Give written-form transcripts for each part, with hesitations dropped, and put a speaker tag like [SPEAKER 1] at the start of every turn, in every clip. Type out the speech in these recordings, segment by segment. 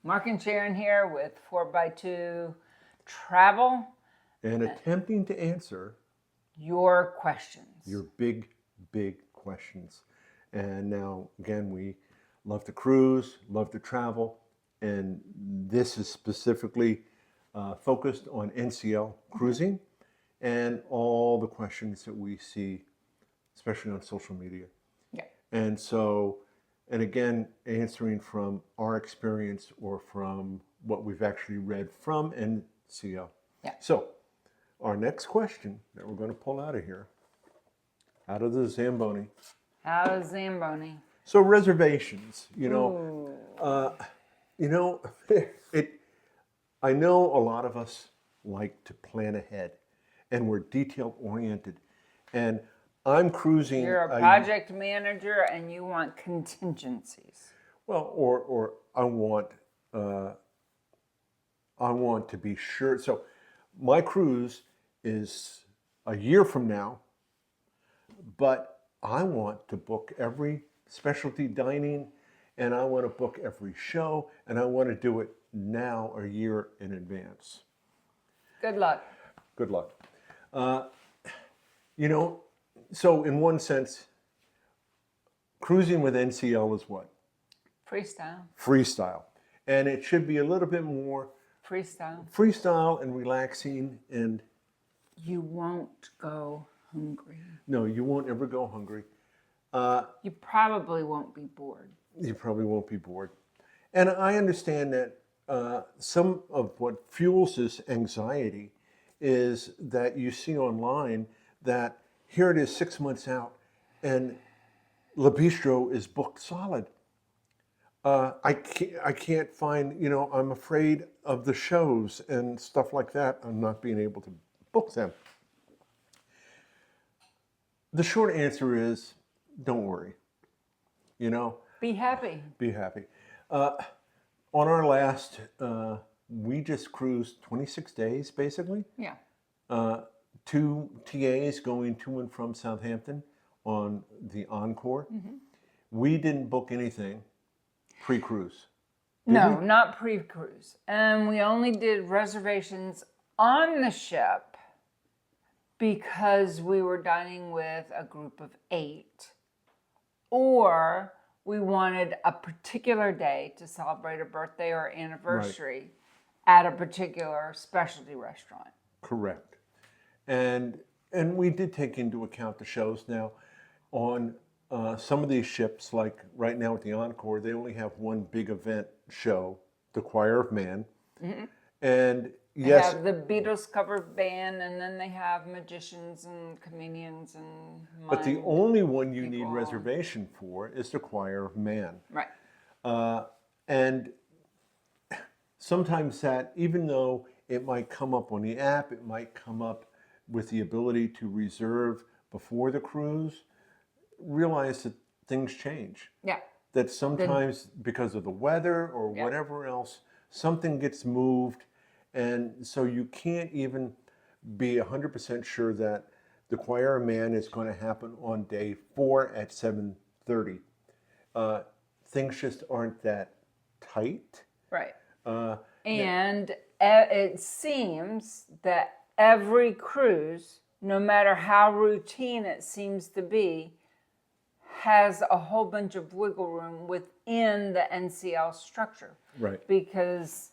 [SPEAKER 1] Mark and Sharon here with 4x2 Travel.
[SPEAKER 2] And attempting to answer
[SPEAKER 1] your questions.
[SPEAKER 2] Your big, big questions. And now, again, we love to cruise, love to travel, and this is specifically focused on NCL cruising and all the questions that we see, especially on social media.
[SPEAKER 1] Yeah.
[SPEAKER 2] And so, and again, answering from our experience or from what we've actually read from NCL.
[SPEAKER 1] Yeah.
[SPEAKER 2] So, our next question that we're going to pull out of here, out of the Zamboni.
[SPEAKER 1] Out of Zamboni.
[SPEAKER 2] So reservations, it. I know a lot of us like to plan ahead, and we're detail oriented. And I'm cruising.
[SPEAKER 1] You're a project manager, and you want contingencies.
[SPEAKER 2] Well, or I want to be sure. So, my cruise is a year from now, but I want to book every specialty dining, and I want to book every show, and I want to do it now a year in advance.
[SPEAKER 1] Good luck.
[SPEAKER 2] Good luck. So in one sense, cruising with NCL is what?
[SPEAKER 1] Freestyle.
[SPEAKER 2] Freestyle. And it should be a little bit more
[SPEAKER 1] freestyle
[SPEAKER 2] and relaxing, and
[SPEAKER 1] you won't go hungry.
[SPEAKER 2] No, you won't ever go hungry.
[SPEAKER 1] You probably won't be bored.
[SPEAKER 2] You probably won't be bored. And I understand that some of what fuels this anxiety is that you see online that here it is 6 months out and La Bistro is booked solid. I can't find, I'm afraid of the shows and stuff like that. I'm not being able to book them. The short answer is, don't worry.
[SPEAKER 1] Be happy.
[SPEAKER 2] Be happy. On our last, we just cruised 26 days, basically.
[SPEAKER 1] Yeah.
[SPEAKER 2] 2 TAs going to and from Southampton on the Encore. Mm-hmm. We didn't book anything pre-cruise.
[SPEAKER 1] No, not pre-cruise. And we only did reservations on the ship because we were dining with a group of 8, or we wanted a particular day to celebrate a birthday or anniversary at a particular specialty restaurant.
[SPEAKER 2] Correct. And we did take into account the shows. Now, on some of these ships, like right now at the Encore, they only have one big event show, the Choir of Man. Mm-hmm. And yes,
[SPEAKER 1] they have the Beatles cover band, and then they have magicians and comedians and
[SPEAKER 2] but the only one you need reservation for is the Choir of Man.
[SPEAKER 1] Right.
[SPEAKER 2] And sometimes that, even though it might come up on the app, it might come up with the ability to reserve before the cruise, realize that things change.
[SPEAKER 1] Yeah.
[SPEAKER 2] That sometimes because of the weather or whatever else, something gets moved. And so you can't even be 100% sure that the Choir of Man is going to happen on day 4 at 7:30. Things just aren't that tight.
[SPEAKER 1] Right. And it seems that every cruise, no matter how routine it seems to be, has a whole bunch of wiggle room within the NCL structure.
[SPEAKER 2] Right.
[SPEAKER 1] Because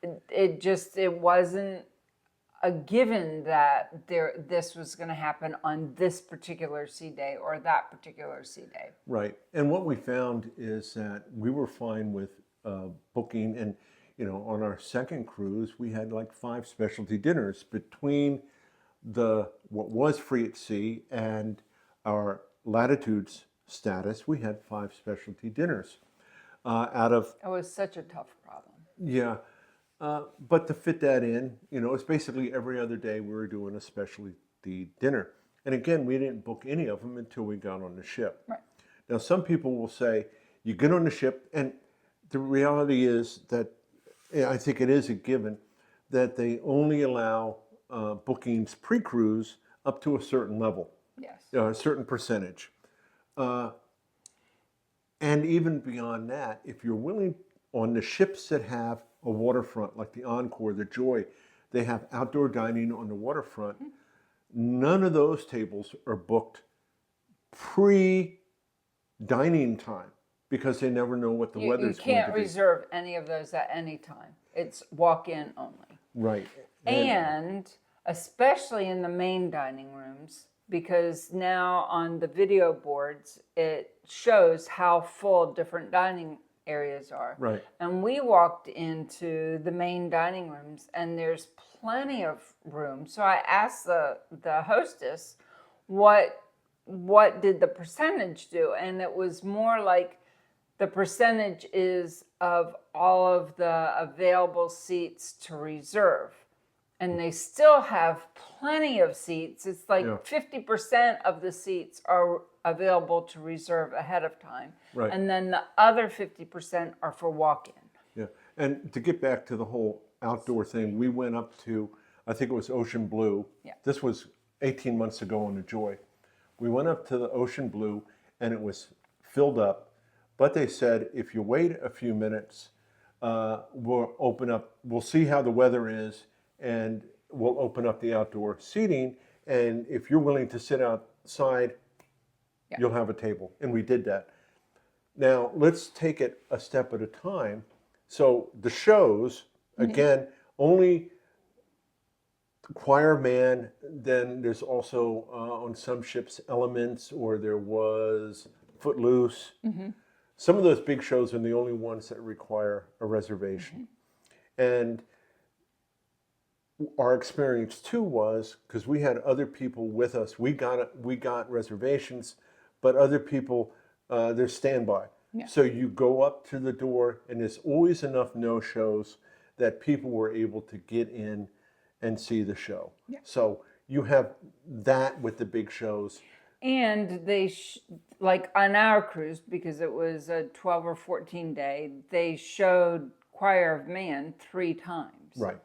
[SPEAKER 1] it wasn't a given that this was going to happen on this particular sea day or that particular sea day.
[SPEAKER 2] Right. And what we found is that we were fine with booking, and on our second cruise we had like 5 specialty dinners between what was free at sea and our latitudes status. We had 5 specialty dinners out of.
[SPEAKER 1] It was such a tough problem.
[SPEAKER 2] Yeah. But to fit that in, it's basically every other day we were doing a specialty dinner. And again, we didn't book any of them until we got on the ship.
[SPEAKER 1] Right.
[SPEAKER 2] Now, some people will say, you get on the ship, and the reality is that I think it is a given that they only allow bookings pre-cruise up to a certain level.
[SPEAKER 1] Yes.
[SPEAKER 2] A certain percentage. And even beyond that, if you're willing on the ships that have a waterfront, like the Encore, the Joy, they have outdoor dining on the waterfront. None of those tables are booked pre-dining time because they never know what the
[SPEAKER 1] You
[SPEAKER 2] weather's going to
[SPEAKER 1] can't
[SPEAKER 2] be.
[SPEAKER 1] reserve any of those at any time. It's walk-in only.
[SPEAKER 2] Right.
[SPEAKER 1] And especially in the main dining rooms, because now on the video boards, it shows how full different dining areas are.
[SPEAKER 2] Right.
[SPEAKER 1] And we walked into the main dining rooms and there's plenty of room. So I asked the hostess, what did the percentage do? And it was more like the percentage is of all of the available seats to reserve. And they still have plenty of seats. It's like 50% of the seats are available to reserve ahead of time.
[SPEAKER 2] Right.
[SPEAKER 1] And then the other 50% are for walk-in.
[SPEAKER 2] Yeah. And to get back to the whole outdoor thing, we went up to, I think it was Ocean Blue.
[SPEAKER 1] Yeah.
[SPEAKER 2] This was 18 months ago on the Joy. We went up to the Ocean Blue and it was filled up. But they said, if you wait a few minutes, we'll open up, we'll see how the weather is, and we'll open up the outdoor seating. And if you're willing to sit outside, you'll have a table. And we did that. Now, let's take it a step at a time. So the shows, again, only choir man, then there's also on some ships Elements, or there was Footloose. Some of those big shows are the only ones that require a reservation. And our experience too was, because we had other people with us, we got reservations, but other people, they're standby. So you go up to the door and there's always enough no-shows that people were able to get in and see the show. So you have that with the big shows.
[SPEAKER 1] And they, like on our cruise, because it was a 12 or 14 day, they showed Choir of Man 3 times.
[SPEAKER 2] Right.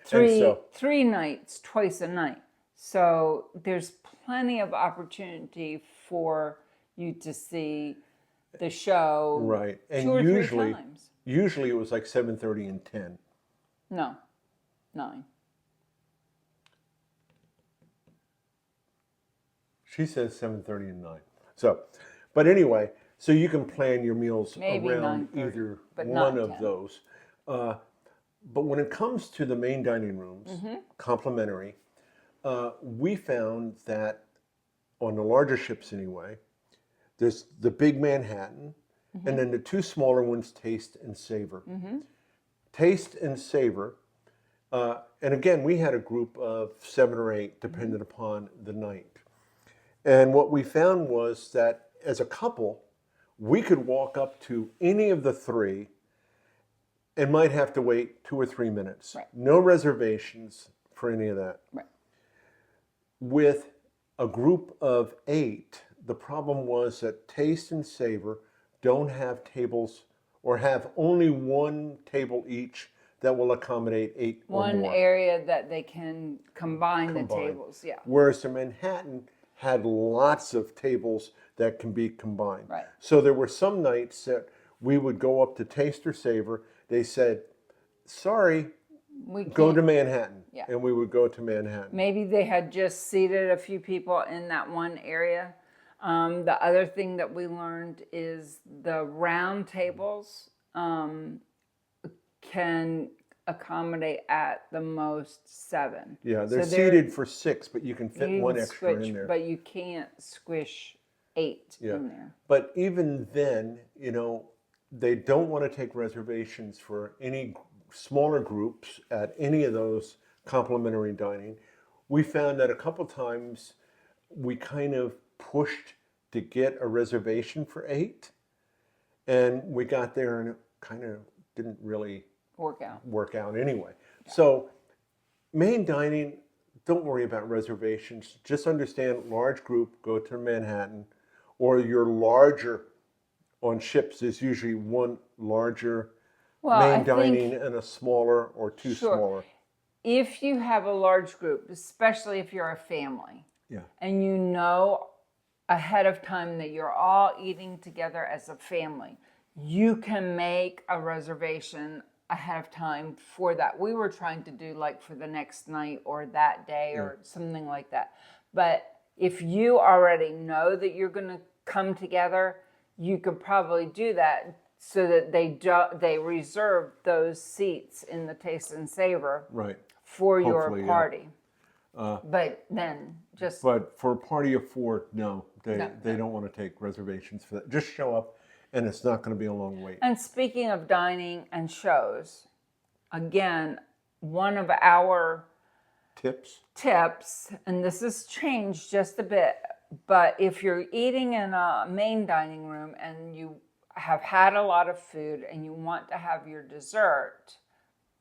[SPEAKER 1] Three nights, twice a night. So there's plenty of opportunity for you to see the show.
[SPEAKER 2] Right. And
[SPEAKER 1] 2 or 3 times.
[SPEAKER 2] Usually it was like 7:30 and 10.
[SPEAKER 1] No, 9.
[SPEAKER 2] She says 7:30 and 9. So, but anyway, so you can plan your meals
[SPEAKER 1] Maybe
[SPEAKER 2] around
[SPEAKER 1] 9:30,
[SPEAKER 2] either
[SPEAKER 1] but
[SPEAKER 2] one
[SPEAKER 1] not
[SPEAKER 2] of
[SPEAKER 1] 10.
[SPEAKER 2] those. But when it comes to the main dining rooms, complimentary, we found that on the larger ships anyway, there's the big Manhattan, and then the 2 smaller ones, Taste and Savor. Taste and Savor, and again, we had a group of 7 or 8, depending upon the night. And what we found was that as a couple, we could walk up to any of the 3 and might have to wait 2 or 3 minutes.
[SPEAKER 1] Right.
[SPEAKER 2] No reservations for any of that.
[SPEAKER 1] Right.
[SPEAKER 2] With a group of 8, the problem was that Taste and Savor don't have tables, or have only 1 table each that will accommodate 8 or more.
[SPEAKER 1] One area that they can combine the tables,
[SPEAKER 2] Whereas the Manhattan had lots of tables that can be combined.
[SPEAKER 1] Right.
[SPEAKER 2] So there were some nights that we would go up to Taste or Savor. They said, sorry, go to Manhattan. And we would go to Manhattan.
[SPEAKER 1] Maybe they had just seated a few people in that one area. The other thing that we learned is the round tables can accommodate at the most 7.
[SPEAKER 2] Yeah, they're seated for 6, but you can fit
[SPEAKER 1] you
[SPEAKER 2] 1
[SPEAKER 1] can
[SPEAKER 2] extra
[SPEAKER 1] switch,
[SPEAKER 2] in there.
[SPEAKER 1] But you can't squish 8 in there.
[SPEAKER 2] But even then, you know, they don't want to take reservations for any smaller groups at any of those complimentary dining. We found that a couple times we kind of pushed to get a reservation for 8, and we got there and it kind of didn't really work out anyway. So main dining, don't worry about reservations. Just understand, large group, go to Manhattan, or your larger on ships is usually 1 larger main dining and a smaller or 2 smaller.
[SPEAKER 1] If you have a large group, especially if you're a family, and you know ahead of time that you're all eating together as a family, you can make a reservation ahead of time for that. We were trying to do like for the next night or that day or something like that. But if you already know that you're going to come together, you could probably do that so that they reserve those seats in the Taste and Savor
[SPEAKER 2] Right.
[SPEAKER 1] for
[SPEAKER 2] Hopefully,
[SPEAKER 1] your
[SPEAKER 2] yeah.
[SPEAKER 1] party. But then just
[SPEAKER 2] But for a party of 4, no, they don't want to take reservations for that. Just show up, and it's not going to be a long wait.
[SPEAKER 1] And speaking of dining and shows, again, one of our tips, and this has changed just a bit, but if you're eating in a main dining room and you have had a lot of food and you want to have your dessert,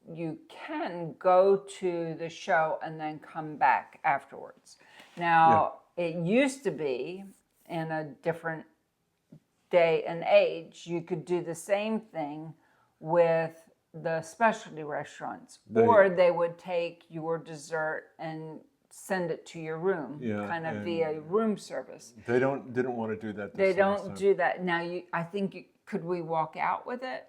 [SPEAKER 1] you can go to the show and then come back afterwards. Now, it used to be in a different day and age, you could do the same thing with the specialty restaurants, or they would take your dessert and send it to your room, kind of via room service.
[SPEAKER 2] They didn't want to do that.
[SPEAKER 1] They don't do that now. I think could we walk out with it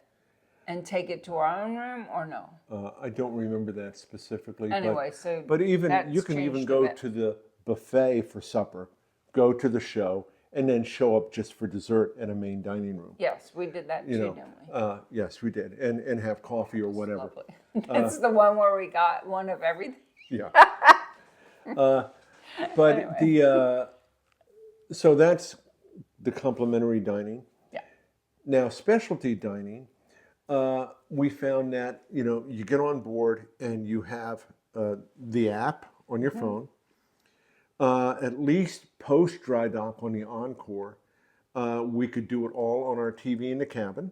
[SPEAKER 1] and take it to our own room, or no?
[SPEAKER 2] I don't remember that specifically.
[SPEAKER 1] Anyway,
[SPEAKER 2] but even you can even go to the buffet for supper, go to the show, and then show up just for dessert at a main dining room.
[SPEAKER 1] Yes, we did that too, didn't we?
[SPEAKER 2] Yes, we did, and have coffee or whatever.
[SPEAKER 1] Lovely. That's the one where we got one of everything.
[SPEAKER 2] Yeah. But anyway. So that's the complimentary dining.
[SPEAKER 1] Yeah.
[SPEAKER 2] Now, specialty dining, we found that, you get on board and you have the app on your phone. At least post dry dock on the Encore, we could do it all on our TV in the cabin.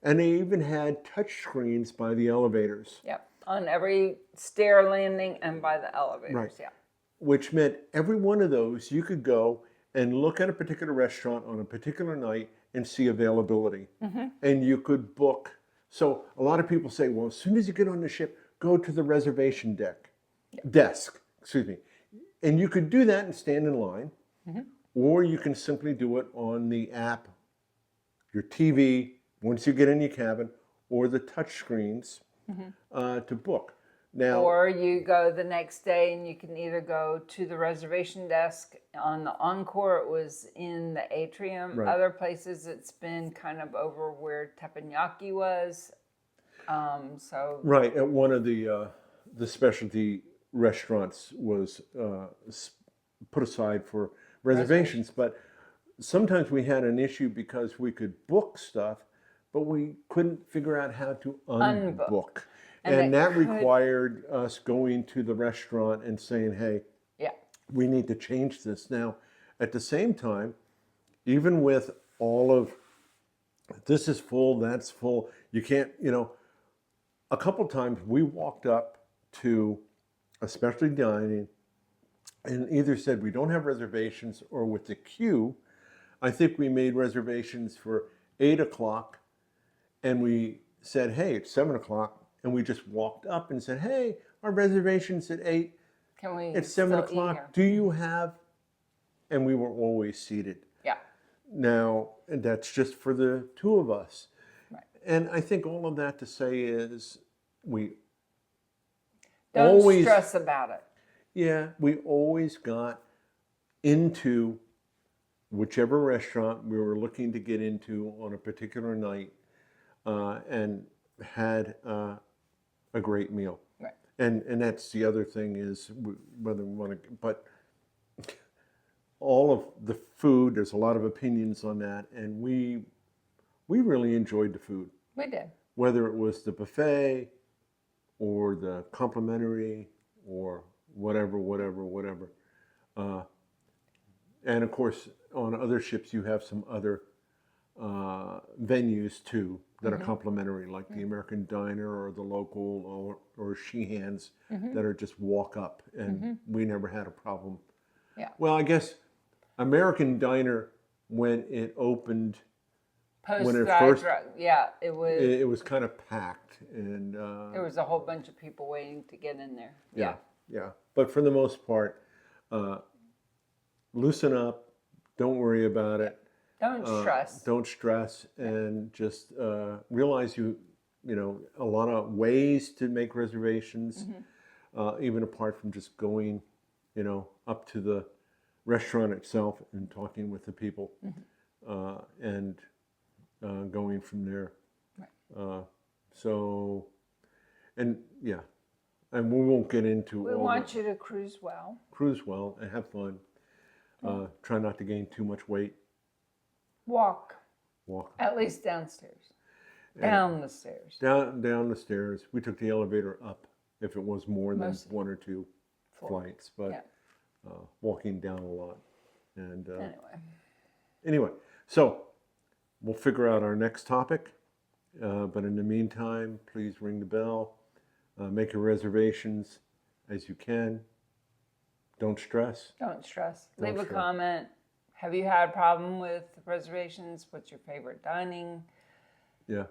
[SPEAKER 2] And they even had touch screens by the elevators.
[SPEAKER 1] Yep, on every stair landing and by the elevators.
[SPEAKER 2] Right.
[SPEAKER 1] Yeah.
[SPEAKER 2] Which meant every one of those you could go and look at a particular restaurant on a particular night and see availability. And you could book. So a lot of people say, well, as soon as you get on the ship, go to the reservation desk. And you could do that and stand in line, or you can simply do it on the app, your TV, once you get in your cabin, or the touch screens to book. Now,
[SPEAKER 1] or you go the next day and you can either go to the reservation desk on the Encore. It was in the atrium.
[SPEAKER 2] Right.
[SPEAKER 1] Other places it's been kind of over where teppanyaki was.
[SPEAKER 2] Right, at one of the specialty restaurants was put aside for reservations, but sometimes we had an issue because we could book stuff, but we couldn't figure out how to unbook. And that required us going to the restaurant and saying, hey, we need to change this. Now, at the same time, even with all of this is full, that's full, you can't, a couple times we walked up to a specialty dining and either said we don't have reservations, or with the queue, I think we made reservations for 8 o'clock and we said, hey, it's 7 o'clock. And we just walked up and said, hey, our reservation's at 8.
[SPEAKER 1] Can we?
[SPEAKER 2] It's 7 o'clock. Do you have? And we were always seated.
[SPEAKER 1] Yeah.
[SPEAKER 2] Now, and that's just for the two of us.
[SPEAKER 1] Right.
[SPEAKER 2] And I think all of that to say is we
[SPEAKER 1] don't always stress about it.
[SPEAKER 2] Yeah, we always got into whichever restaurant we were looking to get into on a particular night and had a great meal.
[SPEAKER 1] Right.
[SPEAKER 2] And that's the other thing is whether we want to, but all of the food, there's a lot of opinions on that, and we really enjoyed the food.
[SPEAKER 1] We did.
[SPEAKER 2] Whether it was the buffet or the complimentary or whatever. And of course, on other ships, you have some other venues too that are complimentary, like the American Diner or the local or Sheehan's that are just walk up, and we never had a problem.
[SPEAKER 1] Yeah.
[SPEAKER 2] Well, I guess American Diner, when it opened, it was kind of packed, and
[SPEAKER 1] there was a whole bunch of people waiting to get in there.
[SPEAKER 2] Yeah. But for the most part, loosen up. Don't worry about it.
[SPEAKER 1] Don't stress.
[SPEAKER 2] Don't stress, and just realize you know, a lot of ways to make reservations, even apart from just going, you know, up to the restaurant itself and talking with the people, and going from there.
[SPEAKER 1] Right.
[SPEAKER 2] So, and yeah, and we won't get into
[SPEAKER 1] We
[SPEAKER 2] all
[SPEAKER 1] want you to cruise well.
[SPEAKER 2] cruise well and have fun. Try not to gain too much weight.
[SPEAKER 1] Walk,
[SPEAKER 2] Walk
[SPEAKER 1] at least downstairs. Down the stairs.
[SPEAKER 2] down the stairs. We took the elevator up if it was more than
[SPEAKER 1] Most-
[SPEAKER 2] one or two flights, but
[SPEAKER 1] Yeah.
[SPEAKER 2] walking down a lot. And
[SPEAKER 1] Anyway.
[SPEAKER 2] So we'll figure out our next topic. But in the meantime, please ring the bell. Make your reservations as you can. Don't stress.
[SPEAKER 1] Don't stress.
[SPEAKER 2] Don't
[SPEAKER 1] Leave a
[SPEAKER 2] stress.
[SPEAKER 1] comment. Have you had a problem with reservations? What's your favorite dining
[SPEAKER 2] Yeah.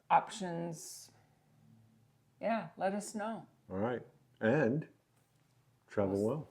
[SPEAKER 1] options? Yeah, let us know.
[SPEAKER 2] All right. And travel well.